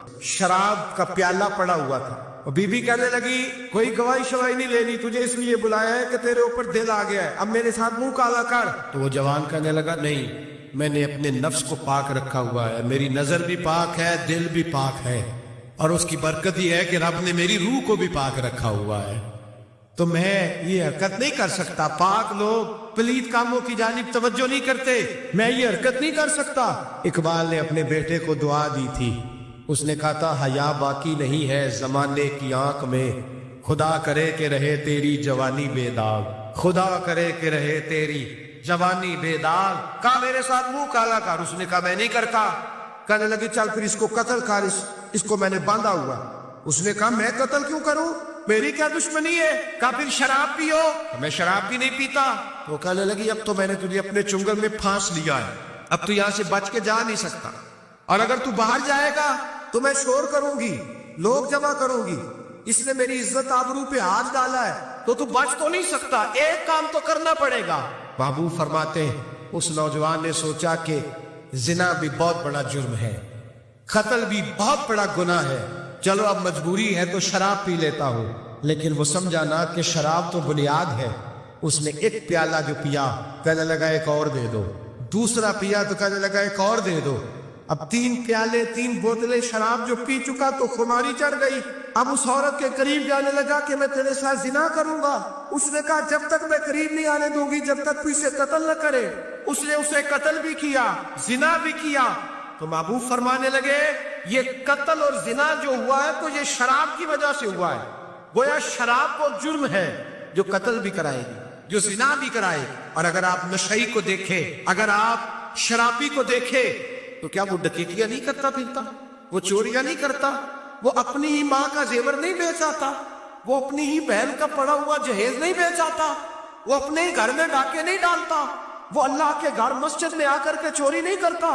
शराब का प्याला पड़ा हुआ था और बीबी कहने लगी कोई गवाही शवाही नहीं लेनी, तुझे इसलिए बुलाया है कि तेरे ऊपर दिल आ गया है, अब मेरे साथ मुंह काला कर। तो वो जवान कहने लगा नहीं, मैंने अपने नफ्स को पाक रखा हुआ है, मेरी नजर भी पाक है, दिल भी पाक है, और उसकी बरकत ही है कि रब ने मेरी रूह को भी पाक रखा हुआ है, तो मैं ये हरकत नहीं कर सकता। पाक लोग पलीत कामों की जानिब तवज्जो नहीं करते, मैं ये हरकत नहीं कर सकता। इकबाल ने अपने बेटे को दुआ दी थी, उसने कहा था हया बाकी नहीं है जमाने की आंख में, खुदा करे कि रहे तेरी जवानी बेदाग, खुदा करे कि रहे तेरी जवानी बेदाग। कहा मेरे साथ मुंह काला कर, उसने कहा मैं नहीं करता। कहने लगे चल फिर इसको कत्ल कर, इसको मैंने बांधा हुआ। उसने कहा मैं कत्ल क्यों करूं, मेरी क्या दुश्मनी है। कहा फिर शराब पियो, मैं शराब भी नहीं पीता। तो कहने लगी अब तो मैंने तुझे अपने चुंगल में फांस लिया है, अब तू यहाँ से बच के जा नहीं सकता, और अगर तू बाहर जाएगा तो मैं शोर करूंगी, लोग जमा करूंगी, इसने मेरी इज्जत आबरू पे हाथ डाला है, तो तू बच तो नहीं सकता, एक काम तो करना पड़ेगा। बाबू फरमाते हैं उस नौजवान ने सोचा कि जिना भी बहुत बड़ा जुर्म है, कत्ल भी बहुत बड़ा गुनाह है, चलो अब मजबूरी है तो शराब पी लेता हूँ। लेकिन वो समझा ना कि शराब तो बुनियाद है। उसने एक प्याला जो पिया, कहने लगा एक और दे दो, दूसरा पिया तो कहने लगा एक और दे दो। अब 3 प्याले 3 बोतलें शराब जो पी चुका तो खुमारी चढ़ गई। अब उस औरत के करीब जाने लगा कि मैं तेरे साथ जिना करूंगा। उसने कहा जब तक मैं करीब नहीं आने दूंगी जब तक तू इसे कत्ल न करे। उसने उसे कत्ल भी किया, जिना भी किया। तो महबूब फरमाने लगे ये कत्ल और जिना जो हुआ है तो ये शराब की वजह से हुआ है। गोया शराब को जुर्म है जो कत्ल भी कराएगी, जो जिना भी कराएगी। और अगर आप नशई को देखें, अगर आप शराबी को देखें, तो क्या वो डकैतियां नहीं करता फिरता, वो चोरियां नहीं करता, वो अपनी ही माँ का जेवर नहीं बेच आता, वो अपनी ही बहन का पड़ा हुआ जहेज नहीं बेच आता, वो अपने ही घर में डाके नहीं डालता, वो अल्लाह के घर मस्जिद में आकर के चोरी नहीं करता।